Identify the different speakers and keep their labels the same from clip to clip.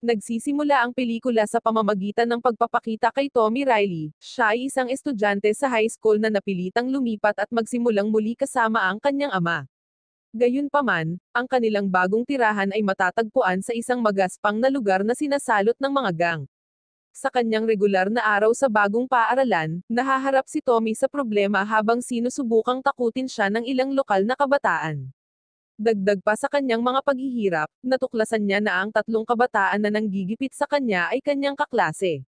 Speaker 1: Nagsisimula ang pelikula sa pamamagitan ng pagpapakita kay Tommy Riley. Siya ay isang estudyante sa high school na napilitang lumipat at magsimulang muli kasama ang kanyang ama. Gayunpaman, ang kanilang bagong tirahan ay matatagpuan sa isang magaspang na lugar na sinasalot ng mga gang. Sa kanyang regular na araw sa bagong paaralan, nahaharap si Tommy sa problema habang sinusubukang takutin siya ng ilang lokal na kabataan. Dagdag pa sa kanyang mga paghihirap, natuklasan niya na ang tatlong kabataan na nanggigipit sa kanya ay kanyang kaklase.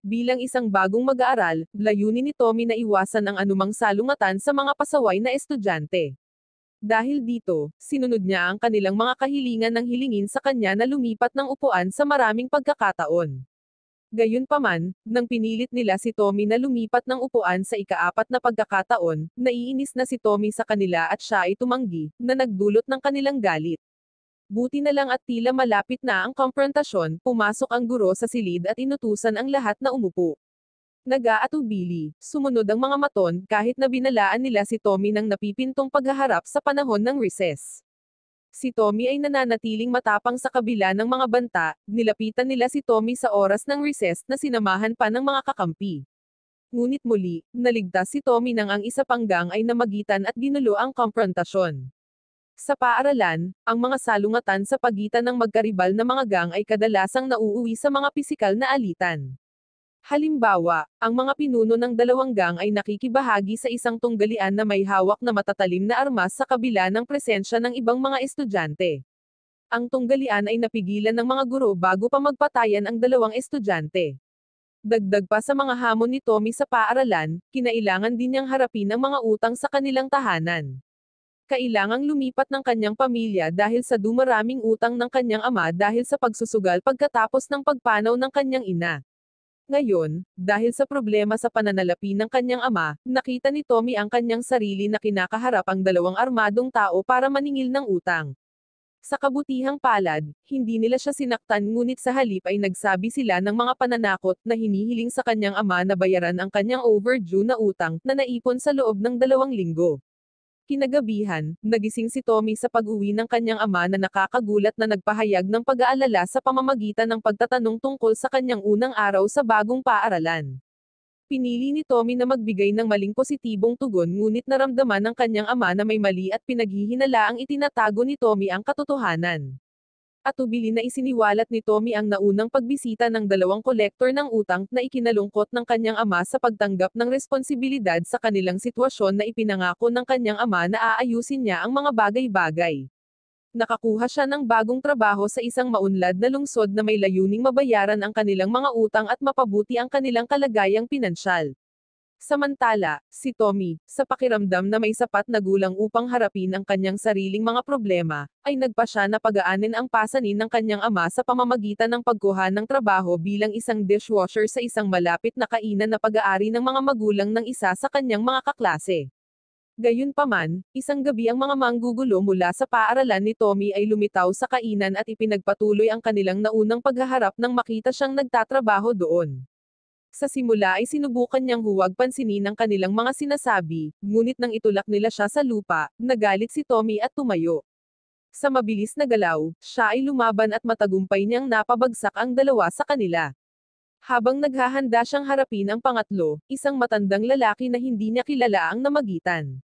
Speaker 1: Bilang isang bagong mag-aaral, layunin ni Tommy na iwasan ang anumang salungatan sa mga pasaway na estudyante. Dahil dito, sinunod niya ang kanilang mga kahilingan ng hilingin sa kanya na lumipat ng upuan sa maraming pagkakataon. Gayunpaman, nang pinilit nila si Tommy na lumipat ng upuan sa ika-4 na pagkakataon, naiinis na si Tommy sa kanila at siya ay tumanggi, na nagdulot ng kanilang galit. Buti na lang at tila malapit na ang komprontasyon, pumasok ang guro sa silid at inutusan ang lahat na umupo. Nag-aatubili, sumunod ang mga maton, kahit na binalaan nila si Tommy ng napipintong paghaharap sa panahon ng recess. Si Tommy ay nananatiling matapang sa kabila ng mga banta, nilapitan nila si Tommy sa oras ng recess na sinamahan pa ng mga kakampi. Ngunit muli, naligtas si Tommy nang ang isa pang gang ay namagitan at ginulo ang komprontasyon. Sa paaralan, ang mga salungatan sa pagitan ng magkaribal na mga gang ay kadalasang nauuwi sa mga pisikal na alitan. Halimbawa, ang mga pinuno ng dalawang gang ay nakikibahagi sa isang tunggalian na may hawak na matatalim na armas sa kabila ng presensya ng ibang mga estudyante. Ang tunggalian ay napigilan ng mga guro bago pa magpatayan ang dalawang estudyante. Dagdag pa sa mga hamon ni Tommy sa paaralan, kinailangan din niyang harapin ang mga utang sa kanilang tahanan. Kailangang lumipat ng kanyang pamilya dahil sa dumaraming utang ng kanyang ama dahil sa pagsusugal pagkatapos ng pagpanaw ng kanyang ina. Ngayon, dahil sa problema sa pananalapi ng kanyang ama, nakita ni Tommy ang kanyang sarili na kinakaharap ang dalawang armadong tao para maningil ng utang. Sa kabutihang palad, hindi nila siya sinaktan ngunit sa halip ay nagsabi sila ng mga pananakot na hinihiling sa kanyang ama na bayaran ang kanyang overdue na utang na naipon sa loob ng 2 linggo. Kinagabihan, nagising si Tommy sa pag-uwi ng kanyang ama na nakakagulat na nagpahayag ng pag-aalala sa pamamagitan ng pagtatanong tungkol sa kanyang unang araw sa bagong paaralan. Pinili ni Tommy na magbigay ng maling positibong tugon ngunit naramdaman ng kanyang ama na may mali at pinaghihinalaang itinatago ni Tommy ang katotohanan. Atubili na isiniwalat ni Tommy ang naunang pagbisita ng dalawang kolektor ng utang na ikinalungkot ng kanyang ama sa pagtanggap ng responsibilidad sa kanilang sitwasyon na ipinangako ng kanyang ama na aayusin niya ang mga bagay-bagay. Nakakuha siya ng bagong trabaho sa isang maunlad na lungsod na may layuning mabayaran ang kanilang mga utang at mapabuti ang kanilang kalagayang pinansyal. Samantala, si Tommy, sa pakiramdam na may sapat na gulang upang harapin ang kanyang sariling mga problema, ay nagpasya na pagaanin ang pasanin ng kanyang ama sa pamamagitan ng pagkuha ng trabaho bilang isang dishwasher sa isang malapit na kainan na pag-aari ng mga magulang ng isa sa kanyang mga kaklase. Gayunpaman, isang gabi ang mga manggugulo mula sa paaralan ni Tommy ay lumitaw sa kainan at ipinagpatuloy ang kanilang naunang paghaharap nang makita siyang nagtatrabaho doon. Sa simula ay sinubukan niyang huwag pansinin ang kanilang mga sinasabi, ngunit nang itulak nila siya sa lupa, nagalit si Tommy at tumayo. Sa mabilis na galaw, siya ay lumaban at matagumpay niyang napabagsak ang dalawa sa kanila. Habang naghahanda siyang harapin ang pangatlo, isang matandang lalaki na hindi niya kilala ang namagitan.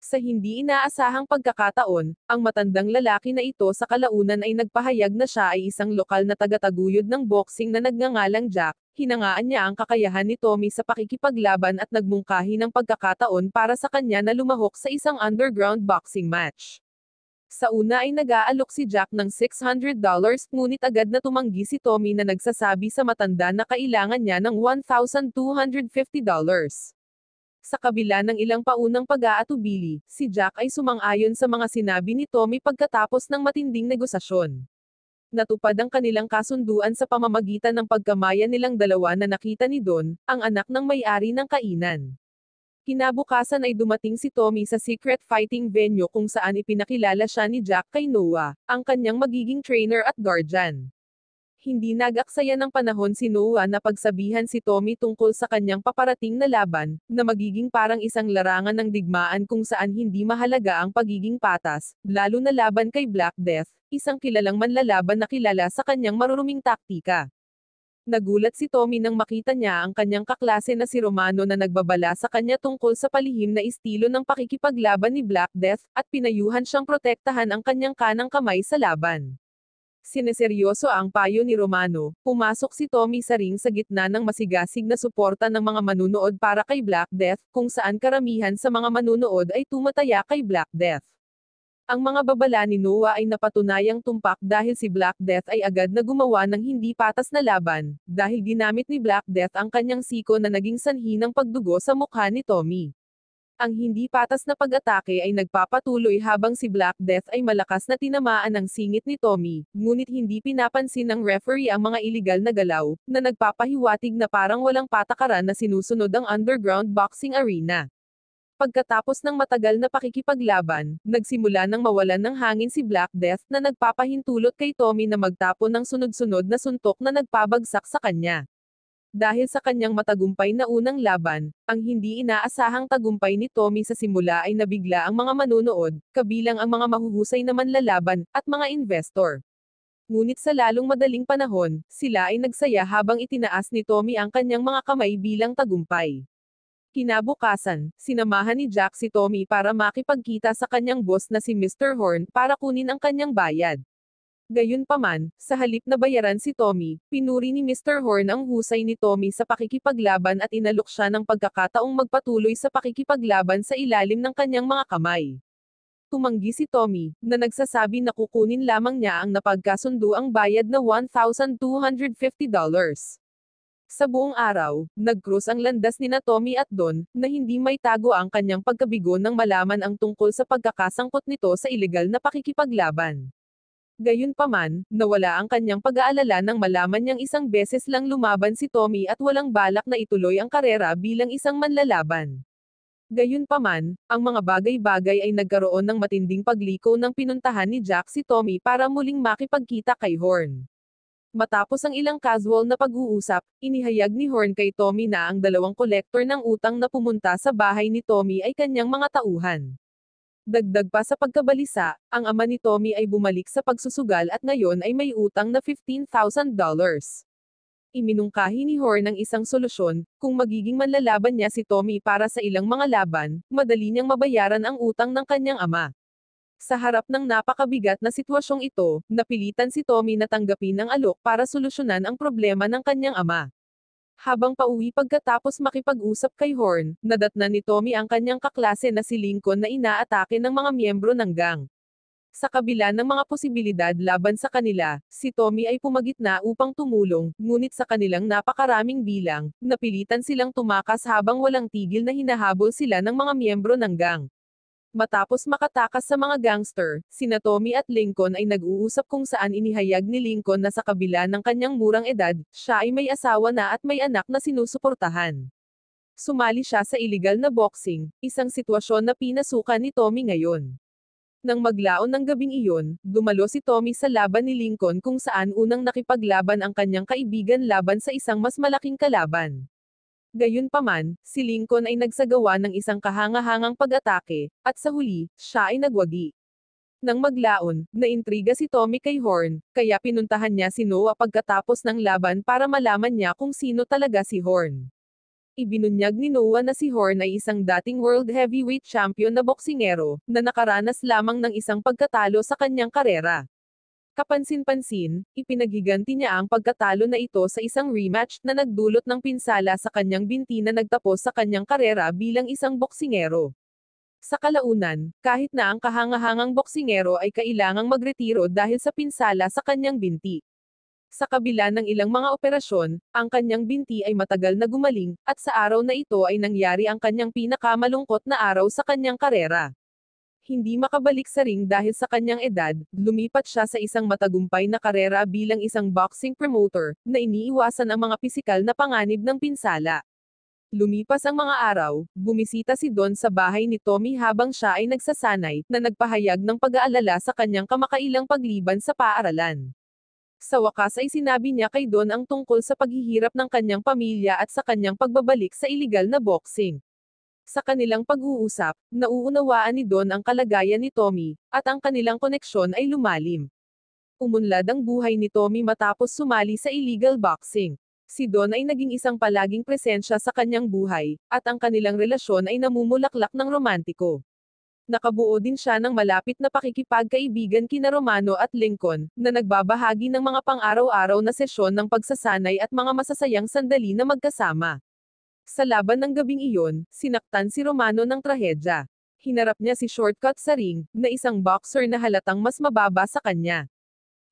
Speaker 1: Sa hindi inaasahang pagkakataon, ang matandang lalaki na ito sa kalaunan ay nagpahayag na siya ay isang lokal na tagataguyod ng boxing na nagngangalang Jack. Hinangaan niya ang kakayahan ni Tommy sa pakikipaglaban at nagmungkahi ng pagkakataon para sa kanya na lumahok sa isang underground boxing match. Sa una ay nag-aalok si Jack ng $600, ngunit agad na tumanggi si Tommy na nagsasabi sa matanda na kailangan niya ng $1,250. Sa kabila ng ilang paunang pag-aatubili, si Jack ay sumang-ayon sa mga sinabi ni Tommy pagkatapos ng matinding negosasyon. Natupad ang kanilang kasunduan sa pamamagitan ng pagkamayan nilang dalawa na nakita ni Don, ang anak ng may-ari ng kainan. Kinabukasan ay dumating si Tommy sa secret fighting venue kung saan ipinakilala siya ni Jack kay Noah, ang kanyang magiging trainer at guardian. Hindi nag-aksaya ng panahon si Noah na pagsabihan si Tommy tungkol sa kanyang paparating na laban, na magiging parang isang larangan ng digmaan kung saan hindi mahalaga ang pagiging patas, lalo na laban kay Black Death, isang kilalang manlalaban na kilala sa kanyang maruruming taktika. Nagulat si Tommy nang makita niya ang kanyang kaklase na si Romano na nagbabala sa kanya tungkol sa palihim na estilo ng pakikipaglaban ni Black Death, at pinayuhan siyang protektahan ang kanyang kanang kamay sa laban. Sineseryoso ang payo ni Romano, pumasok si Tommy sa ring sa gitna ng masigasig na suporta ng mga manunood para kay Black Death, kung saan karamihan sa mga manunood ay tumataya kay Black Death. Ang mga babala ni Noah ay napatunayang tumpak dahil si Black Death ay agad na gumawa ng hindi patas na laban, dahil ginamit ni Black Death ang kanyang siko na naging sanhi ng pagdugo sa mukha ni Tommy. Ang hindi patas na pag-atake ay nagpapatuloy habang si Black Death ay malakas na tinamaan ng singit ni Tommy, ngunit hindi pinapansin ng referee ang mga iligal na galaw, na nagpapahiwatig na parang walang patakaran na sinusunod ang underground boxing arena. Pagkatapos ng matagal na pakikipaglaban, nagsimula ng mawalan ng hangin si Black Death na nagpapahintulot kay Tommy na magtapon ng sunod-sunod na suntok na nagpabagsak sa kanya. Dahil sa kanyang matagumpay na unang laban, ang hindi inaasahang tagumpay ni Tommy sa simula ay nabigla ang mga manunood, kabilang ang mga mahuhusay na manlalaban, at mga investor. Ngunit sa lalong madaling panahon, sila ay nagsaya habang itinaas ni Tommy ang kanyang mga kamay bilang tagumpay. Kinabukasan, sinamahan ni Jack si Tommy para makipagkita sa kanyang boss na si Mr. Horn para kunin ang kanyang bayad. Gayunpaman, sa halip na bayaran si Tommy, pinuri ni Mr. Horn ang husay ni Tommy sa pakikipaglaban at inalok siya ng pagkakataong magpatuloy sa pakikipaglaban sa ilalim ng kanyang mga kamay. Tumanggi si Tommy, na nagsasabi na kukunin lamang niya ang napagkasundo ang bayad na $1,250. Sa buong araw, nag-cruise ang landas nina Tommy at Don, na hindi may tago ang kanyang pagkabigo nang malaman ang tungkol sa pagkakasangkot nito sa ilegal na pakikipaglaban. Gayunpaman, nawala ang kanyang pag-aalala nang malaman niyang isang beses lang lumaban si Tommy at walang balak na ituloy ang karera bilang isang manlalaban. Gayunpaman, ang mga bagay-bagay ay nagkaroon ng matinding pagliko nang pinuntahan ni Jack si Tommy para muling makipagkita kay Horn. Matapos ang ilang casual na pag-uusap, inihayag ni Horn kay Tommy na ang dalawang kolektor ng utang na pumunta sa bahay ni Tommy ay kanyang mga tauhan. Dagdag pa sa pagkabalisa, ang ama ni Tommy ay bumalik sa pagsusugal at ngayon ay may utang na $15,000. Iminungkahi ni Horn ang isang solusyon, kung magiging manlalaban niya si Tommy para sa ilang mga laban, madali niyang mabayaran ang utang ng kanyang ama. Sa harap ng napakabigat na sitwasyong ito, napilitan si Tommy na tanggapin ang alok para solusyonan ang problema ng kanyang ama. Habang pauwi pagkatapos makipag-usap kay Horn, nadatnan ni Tommy ang kanyang kaklase na si Lincoln na inaatake ng mga miyembro ng gang. Sa kabila ng mga posibilidad laban sa kanila, si Tommy ay pumagitna upang tumulong, ngunit sa kanilang napakaraming bilang, napilitan silang tumakas habang walang tigil na hinahabol sila ng mga miyembro ng gang. Matapos makatakas sa mga gangster, sina Tommy at Lincoln ay nag-uusap kung saan inihayag ni Lincoln na sa kabila ng kanyang murang edad, siya ay may asawa na at may anak na sinusuportahan. Sumali siya sa illegal na boxing, isang sitwasyon na pinasukan ni Tommy ngayon. Nang maglaon ng gabing iyon, dumalo si Tommy sa laban ni Lincoln kung saan unang nakipaglaban ang kanyang kaibigan laban sa isang mas malaking kalaban. Gayunpaman, si Lincoln ay nagsagawa ng isang kahangahangang pag-atake, at sa huli, siya ay nagwagi. Nang maglaon, naintriga si Tommy kay Horn, kaya pinuntahan niya si Noah pagkatapos ng laban para malaman niya kung sino talaga si Horn. Ibinunyag ni Noah na si Horn ay isang dating World Heavyweight Champion na boksingero, na nakaranas lamang ng isang pagkatalo sa kanyang karera. Kapansin-pansin, ipinaghiganti niya ang pagkatalo na ito sa isang rematch na nagdulot ng pinsala sa kanyang binti na nagtapos sa kanyang karera bilang isang boksingero. Sa kalaunan, kahit na ang kahangahangang boksingero ay kailangang magretiro dahil sa pinsala sa kanyang binti. Sa kabila ng ilang mga operasyon, ang kanyang binti ay matagal na gumaling, at sa araw na ito ay nangyari ang kanyang pinakamalungkot na araw sa kanyang karera. Hindi makabalik sa ring dahil sa kanyang edad, lumipat siya sa isang matagumpay na karera bilang isang boxing promoter, na iniiwasan ang mga pisikal na panganib ng pinsala. Lumipas ang mga araw, bumisita si Don sa bahay ni Tommy habang siya ay nagsasanay, na nagpahayag ng pag-aalala sa kanyang kamakailang pagliban sa paaralan. Sa wakas ay sinabi niya kay Don ang tungkol sa paghihirap ng kanyang pamilya at sa kanyang pagbabalik sa iligal na boxing. Sa kanilang pag-uusap, nauunawaan ni Don ang kalagayan ni Tommy, at ang kanilang koneksyon ay lumalim. Umunlad ang buhay ni Tommy matapos sumali sa illegal boxing. Si Don ay naging isang palaging presensya sa kanyang buhay, at ang kanilang relasyon ay namumulaklak ng romantiko. Nakabuo din siya ng malapit na pakikipagkaibigan kina Romano at Lincoln, na nagbabahagi ng mga pang-araw-araw na sesyon ng pagsasanay at mga masasayang sandali na magkasama. Sa laban ng gabing iyon, sinaktan si Romano ng trahedya. Hinarap niya si Shortcut sa ring, na isang boxer na halatang mas mababa sa kanya.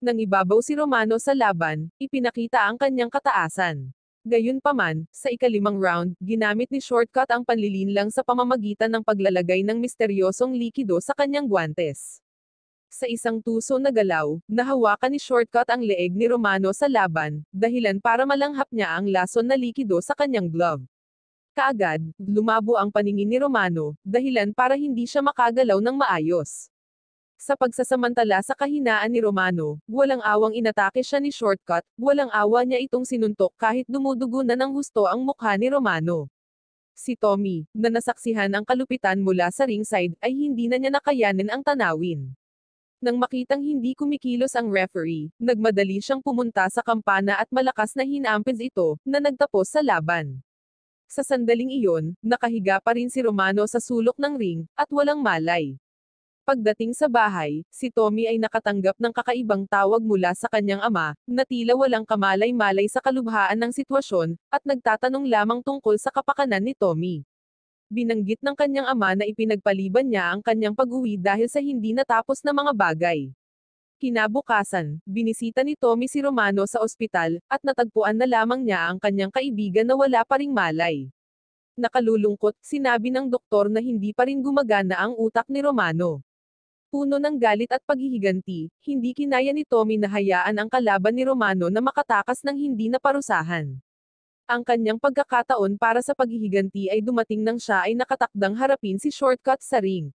Speaker 1: Nang ibabaw si Romano sa laban, ipinakita ang kanyang kataasan. Gayunpaman, sa ikalimang round, ginamit ni Shortcut ang panlilinlang sa pamamagitan ng paglalagay ng misteryosong likido sa kanyang guwantes. Sa isang tuso na galaw, nahawakan ni Shortcut ang leeg ni Romano sa laban, dahilan para malanghap niya ang lason na likido sa kanyang glove. Kaagad, lumabo ang paningin ni Romano, dahilan para hindi siya makagalaw ng maayos. Sa pagsasamantala sa kahinaan ni Romano, walang awang inatake siya ni Shortcut, walang awa niya itong sinuntok kahit dumudugo na ng husto ang mukha ni Romano. Si Tommy, na nasaksihan ang kalupitan mula sa ringside, ay hindi na niya nakayanin ang tanawin. Nang makitang hindi kumikilos ang referee, nagmadali siyang pumunta sa kampana at malakas na hinampins ito, na nagtapos sa laban. Sa sandaling iyon, nakahiga pa rin si Romano sa sulok ng ring, at walang malay. Pagdating sa bahay, si Tommy ay nakatanggap ng kakaibang tawag mula sa kanyang ama, na tila walang kamalay-malay sa kalubhaan ng sitwasyon, at nagtatanong lamang tungkol sa kapakanan ni Tommy. Binanggit ng kanyang ama na ipinagpaliban niya ang kanyang pag-uwi dahil sa hindi natapos na mga bagay. Kinabukasan, binisita ni Tommy si Romano sa ospital, at natagpuan na lamang niya ang kanyang kaibigan na wala pa ring malay. Nakalulungkot, sinabi ng doktor na hindi pa rin gumagana ang utak ni Romano. Puno ng galit at paghihiganti, hindi kinaya ni Tommy na hayaan ang kalaban ni Romano na makatakas ng hindi naparusahan. Ang kanyang pagkakataon para sa paghihiganti ay dumating nang siya ay nakatakdang harapin si Shortcut sa ring.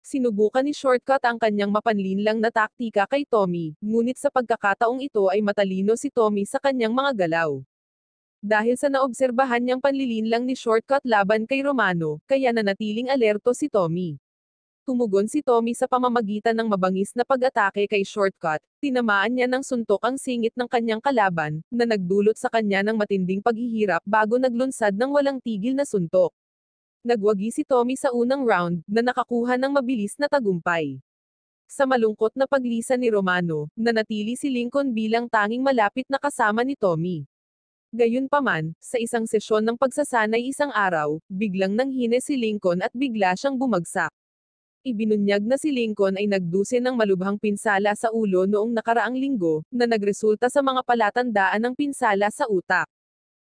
Speaker 1: Sinubukan ni Shortcut ang kanyang mapanlinlang na taktika kay Tommy, ngunit sa pagkakataong ito ay matalino si Tommy sa kanyang mga galaw. Dahil sa naobserbahan niyang panlilinlang ni Shortcut laban kay Romano, kaya nanatiling alerto si Tommy. Tumugon si Tommy sa pamamagitan ng mabangis na pag-atake kay Shortcut, tinamaan niya ng suntok ang singit ng kanyang kalaban, na nagdulot sa kanya ng matinding paghihirap bago naglunsad ng walang tigil na suntok. Nagwagi si Tommy sa unang round, na nakakuha ng mabilis na tagumpay. Sa malungkot na paglisan ni Romano, nanatili si Lincoln bilang tanging malapit na kasama ni Tommy. Gayunpaman, sa isang sesyon ng pagsasanay isang araw, biglang nanghine si Lincoln at bigla siyang bumagsak. Ibinunyag na si Lincoln ay nagdusin ng malubhang pinsala sa ulo noong nakaraang linggo, na nagresulta sa mga palatandaan ng pinsala sa utak.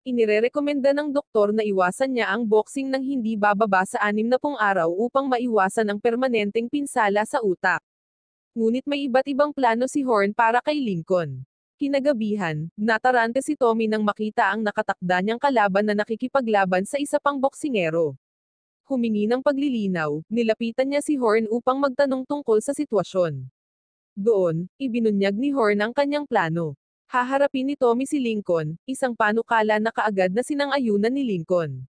Speaker 1: Inirerekomenda ng doktor na iwasan niya ang boxing ng hindi bababa sa 60 araw upang maiwasan ang permanenteng pinsala sa utak. Ngunit may iba't ibang plano si Horn para kay Lincoln. Kinagabihan, natarante si Tommy nang makita ang nakatakda niyang kalaban na nakikipaglaban sa isa pang boksingero. Humingi ng paglilinaw, nilapitan niya si Horn upang magtanong tungkol sa sitwasyon. Doon, ibinunyag ni Horn ang kanyang plano. Haharapin ni Tommy si Lincoln, isang panukala na kaagad na sinang-ayunan ni Lincoln.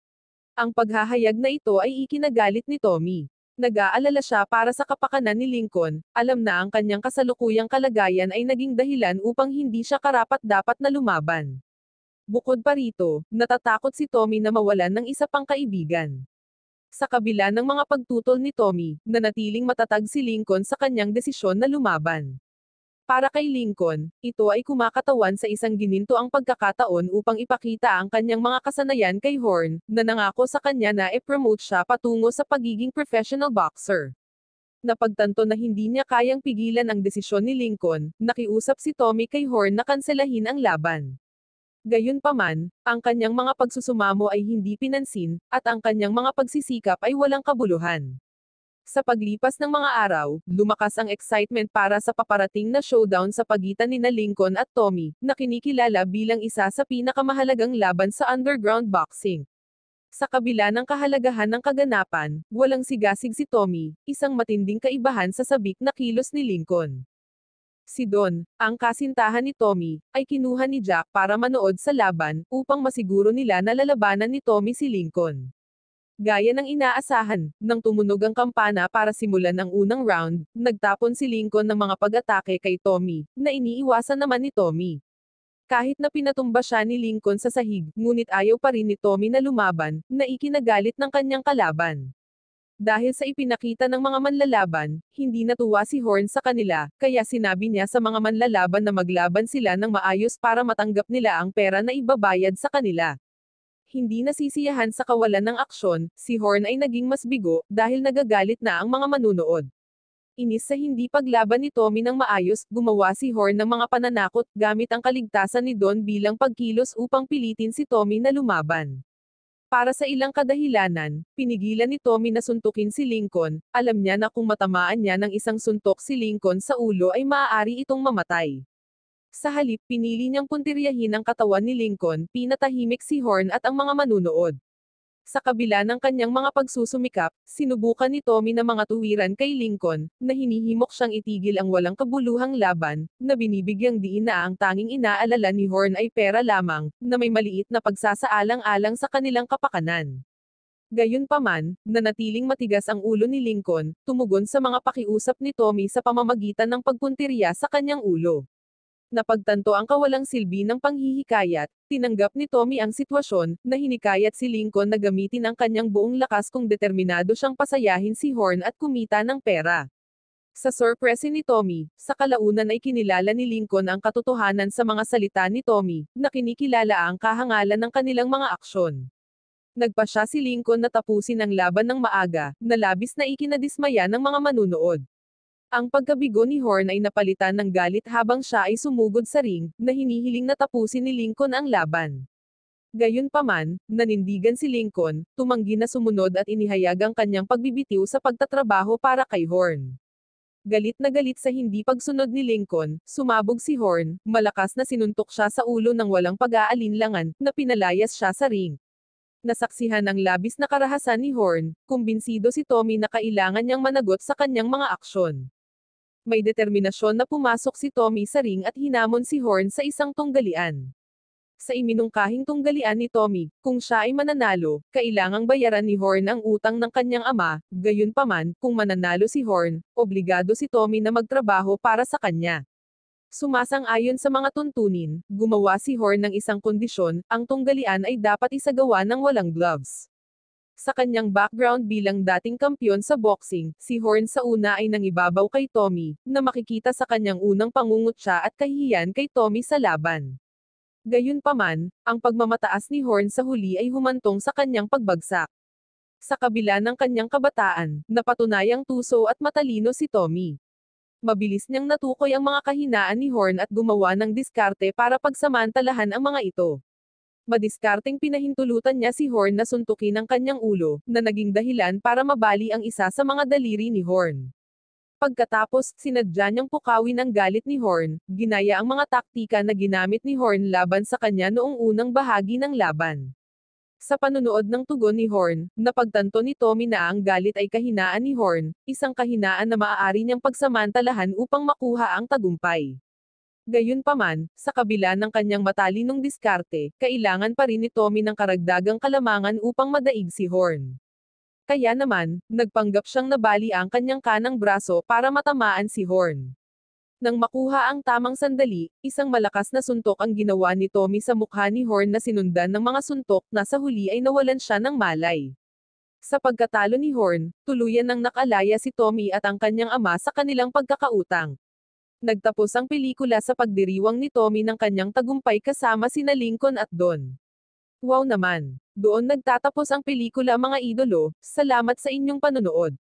Speaker 1: Ang paghahayag na ito ay ikinagalit ni Tommy. Nag-aalala siya para sa kapakanan ni Lincoln, alam na ang kanyang kasalukuyang kalagayan ay naging dahilan upang hindi siya karapat-dapat na lumaban. Bukod pa rito, natatakot si Tommy na mawalan ng isa pang kaibigan. Sa kabila ng mga pagtutol ni Tommy, nanatiling matatag si Lincoln sa kanyang desisyon na lumaban. Para kay Lincoln, ito ay kumakatawan sa isang gininto ang pagkakataon upang ipakita ang kanyang mga kasanayan kay Horn, na nangako sa kanya na i-promote siya patungo sa pagiging professional boxer. Napagtanto na hindi niya kayang pigilan ang desisyon ni Lincoln, nakiusap si Tommy kay Horn na kanselahin ang laban. Gayunpaman, ang kanyang mga pagsusumamo ay hindi pinansin, at ang kanyang mga pagsisikap ay walang kabuluhan. Sa paglipas ng mga araw, lumakas ang excitement para sa paparating na showdown sa pagitan nina Lincoln at Tommy, na kinikilala bilang isa sa pinakamahalagang laban sa underground boxing. Sa kabila ng kahalagahan ng kaganapan, walang sigasig si Tommy, isang matinding kaibahan sa sabik na kilos ni Lincoln. Si Don, ang kasintahan ni Tommy, ay kinuha ni Jack para manood sa laban, upang masiguro nila na lalabanan ni Tommy si Lincoln. Gaya ng inaasahan, nang tumunog ang kampana para simulan ang unang round, nagtapon si Lincoln ng mga pag-atake kay Tommy, na iniiwasan naman ni Tommy. Kahit na pinatumba siya ni Lincoln sa sahig, ngunit ayaw pa rin ni Tommy na lumaban, na ikinagalit ng kanyang kalaban. Dahil sa ipinakita ng mga manlalaban, hindi natuwa si Horn sa kanila, kaya sinabi niya sa mga manlalaban na maglaban sila ng maayos para matanggap nila ang pera na ibabayad sa kanila. Hindi nasisiyahan sa kawalan ng aksyon, si Horn ay naging mas bigo, dahil nagagalit na ang mga manunood. Inis sa hindi paglaban ni Tommy ng maayos, gumawa si Horn ng mga pananakot, gamit ang kaligtasan ni Don bilang pagkilos upang pilitin si Tommy na lumaban. Para sa ilang kadahilanan, pinigilan ni Tommy na suntukin si Lincoln, alam niya na kung matamaan niya ng isang suntok si Lincoln sa ulo ay maaari itong mamatay. Sa halip pinili niyang puntiryahin ang katawan ni Lincoln, pinatahimik si Horn at ang mga manunood. Sa kabila ng kanyang mga pagsusumikap, sinubukan ni Tommy na mga tuwiran kay Lincoln, na hinihimok siyang itigil ang walang kabuluhang laban, na binibigyang diin na ang tanging inaalala ni Horn ay pera lamang, na may maliit na pagsasaalang-alang sa kanilang kapakanan. Gayunpaman, nanatiling matigas ang ulo ni Lincoln, tumugon sa mga pakiusap ni Tommy sa pamamagitan ng pagpuntirya sa kanyang ulo. Napagtanto ang kawalang silbi ng panghihikayat, tinanggap ni Tommy ang sitwasyon, na hinikayat si Lincoln na gamitin ang kanyang buong lakas kung determinado siyang pasayahin si Horn at kumita ng pera. Sa sorpresa ni Tommy, sa kalaunan ay kinilala ni Lincoln ang katotohanan sa mga salita ni Tommy, na kinikilala ang kahangalan ng kanilang mga aksyon. Nagpasya si Lincoln na tapusin ang laban ng maaga, na labis na ikinadismaya ng mga manunood. Ang pagkabigo ni Horn ay napalitan ng galit habang siya ay sumugod sa ring, na hinihiling na tapusin ni Lincoln ang laban. Gayunpaman, nanindigan si Lincoln, tumanggi na sumunod at inihayag ang kanyang pagbibitiw sa pagtatrabaho para kay Horn. Galit na galit sa hindi pagsunod ni Lincoln, sumabog si Horn, malakas na sinuntok siya sa ulo ng walang pag-aalinlangan, na pinalayas siya sa ring. Nasaksihan ang labis na karahasan ni Horn, kumbinsido si Tommy na kailangan niyang managot sa kanyang mga aksyon. May determinasyon na pumasok si Tommy sa ring at hinamon si Horn sa isang tunggalian. Sa iminungkahing tunggalian ni Tommy, kung siya ay mananalo, kailangang bayaran ni Horn ang utang ng kanyang ama, gayunpaman, kung mananalo si Horn, obligado si Tommy na magtrabaho para sa kanya. Sumasang-ayon sa mga tuntunin, gumawa si Horn ng isang kondisyon, ang tunggalian ay dapat isagawa ng walang gloves. Sa kanyang background bilang dating kampyon sa boxing, si Horn sa una ay nangibabaw kay Tommy, na makikita sa kanyang unang pangungutya at kahihiyan kay Tommy sa laban. Gayunpaman, ang pagmamataas ni Horn sa huli ay humantong sa kanyang pagbagsak. Sa kabila ng kanyang kabataan, napatunayang tuso at matalino si Tommy. Mabilis niyang natukoy ang mga kahinaan ni Horn at gumawa ng diskarte para pagsamantalahan ang mga ito. Madiskarteng pinahintulutan niya si Horn na suntukin ang kanyang ulo, na naging dahilan para mabali ang isa sa mga daliri ni Horn. Pagkatapos, sinadya niyang pukawin ang galit ni Horn, ginaya ang mga taktika na ginamit ni Horn laban sa kanya noong unang bahagi ng laban. Sa panunood ng tugon ni Horn, napagtanto ni Tommy na ang galit ay kahinaan ni Horn, isang kahinaan na maaari niyang pagsamantalahan upang makuha ang tagumpay. Gayunpaman, sa kabila ng kanyang matalinong diskarte, kailangan pa rin ni Tommy ng karagdagang kalamangan upang madaig si Horn. Kaya naman, nagpanggap siyang nabali ang kanyang kanang braso para matamaan si Horn. Nang makuha ang tamang sandali, isang malakas na suntok ang ginawa ni Tommy sa mukha ni Horn na sinundan ng mga suntok na sa huli ay nawalan siya ng malay. Sa pagkatalo ni Horn, tuluyan nang nakalaya si Tommy at ang kanyang ama sa kanilang pagkakautang. Nagtapos ang pelikula sa pagdiriwang ni Tommy ng kanyang tagumpay kasama sina Lincoln at Don. Wow naman! Doon nagtatapos ang pelikula mga idolo, salamat sa inyong panonood.